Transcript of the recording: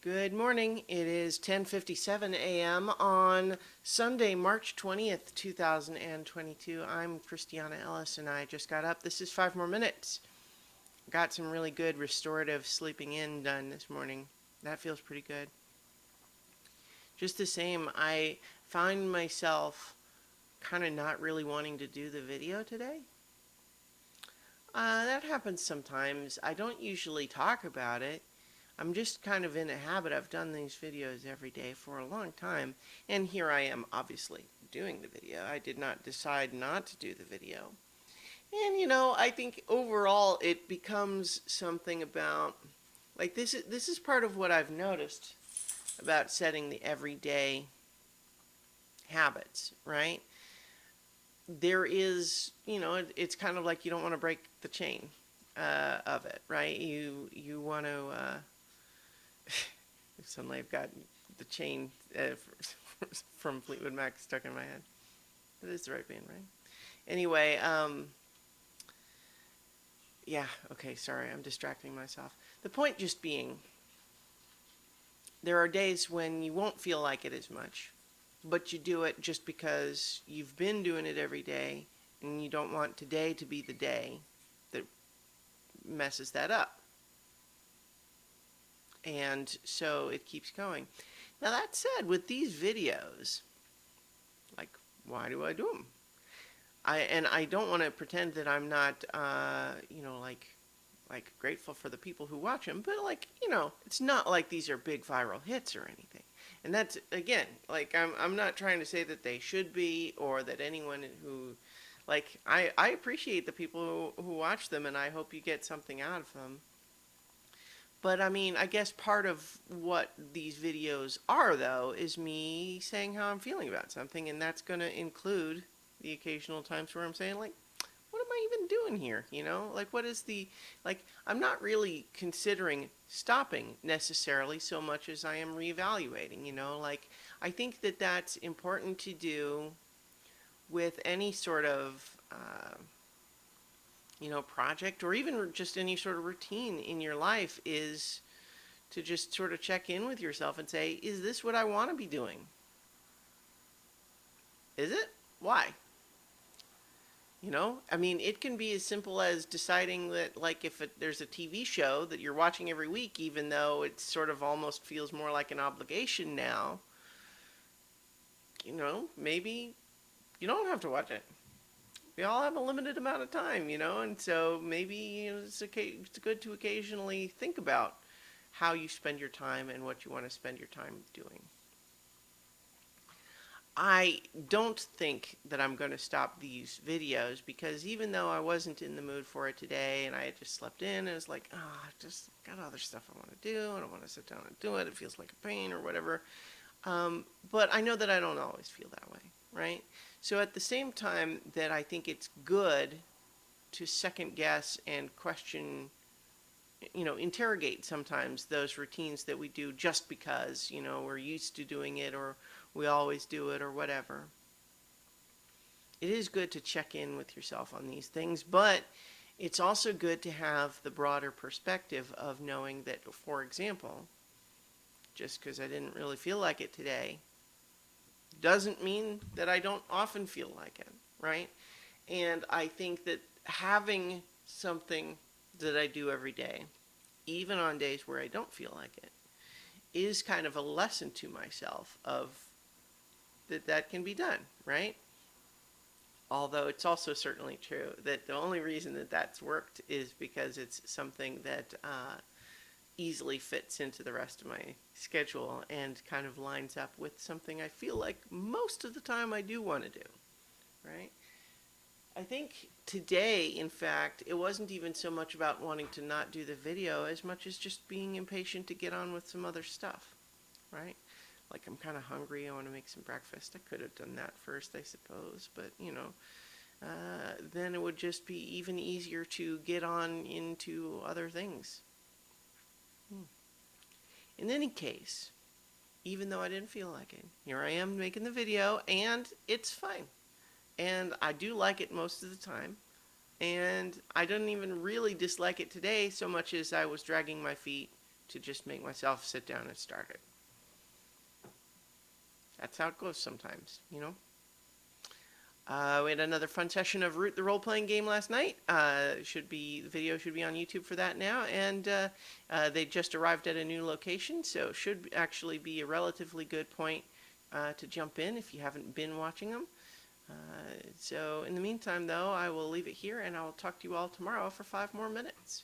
Good morning. It is 10:57 a.m. on Sunday, March 20th, 2022. I'm Christiana Ellis and I just got up. This is 5 more minutes. Got some really good restorative sleeping in done this morning. That feels pretty good. Just the same, I find myself kind of not really wanting to do the video today. That happens sometimes. I don't usually talk about it. I'm just kind of in a habit. I've done these videos every day for a long time, and here I am obviously doing the video. I did not decide not to do the video. And I think overall it becomes something about, like, this is part of what I've noticed about setting the everyday habits, right? There is, it's kind of like you don't want to break the chain of it, right? You want to suddenly I've got the chain from Fleetwood Mac stuck in my head. That is the right band, right? Anyway, yeah, okay, sorry, I'm distracting myself. The point just being, there are days when you won't feel like it as much, but you do it just because you've been doing it every day, and you don't want today to be the day that messes that up. And so it keeps going. Now that said, with these videos, like, why do I do them? I don't want to pretend that I'm not, like grateful for the people who watch them, but it's not like these are big viral hits or anything. And that's, again, like, I'm not trying to say that they should be, or that anyone who, like, I appreciate the people who watch them, and I hope you get something out of them. But I mean, I guess part of what these videos are, though, is me saying how I'm feeling about something, and that's going to include the occasional times where I'm saying, like, what am I even doing here? Like, what is I'm not really considering stopping necessarily so much as I am reevaluating, like, I think that that's important to do with any sort of, project, or even just any sort of routine in your life, is to just sort of check in with yourself and say, is this what I want to be doing? Is it? Why? I mean, it can be as simple as deciding that, like, if there's a TV show that you're watching every week, even though it sort of almost feels more like an obligation now, maybe you don't have to watch it. We all have a limited amount of time, and so maybe it's good to occasionally think about how you spend your time and what you want to spend your time doing. I don't think that I'm going to stop these videos, because even though I wasn't in the mood for it today, and I had just slept in, and it was like, I just got other stuff I want to do, and I want to sit down and do it. It feels like a pain or whatever. But I know that I don't always feel that way, right? So at the same time that I think it's good to second guess and question, interrogate sometimes those routines that we do just because, we're used to doing it, or we always do it, or whatever. It is good to check in with yourself on these things, but it's also good to have the broader perspective of knowing that, for example, just because I didn't really feel like it today doesn't mean that I don't often feel like it, right? And I think that having something that I do every day, even on days where I don't feel like it, is kind of a lesson to myself of that can be done, right? Although it's also certainly true that the only reason that that's worked is because it's something that easily fits into the rest of my schedule and kind of lines up with something I feel like most of the time I do want to do, right? I think today, in fact, it wasn't even so much about wanting to not do the video as much as just being impatient to get on with some other stuff, right? Like, I'm kind of hungry, I want to make some breakfast. I could have done that first, I suppose, but, then it would just be even easier to get on into other things. In any case, even though I didn't feel like it, here I am making the video, and it's fine. And I do like it most of the time. And I didn't even really dislike it today so much as I was dragging my feet to just make myself sit down and start it. That's how it goes sometimes, you know. We had another fun session of Root the role-playing game last night. The video should be on YouTube for that now, and they just arrived at a new location, so should actually be a relatively good point to jump in if you haven't been watching them. So in the meantime, though, I will leave it here, and I will talk to you all tomorrow for 5 more minutes.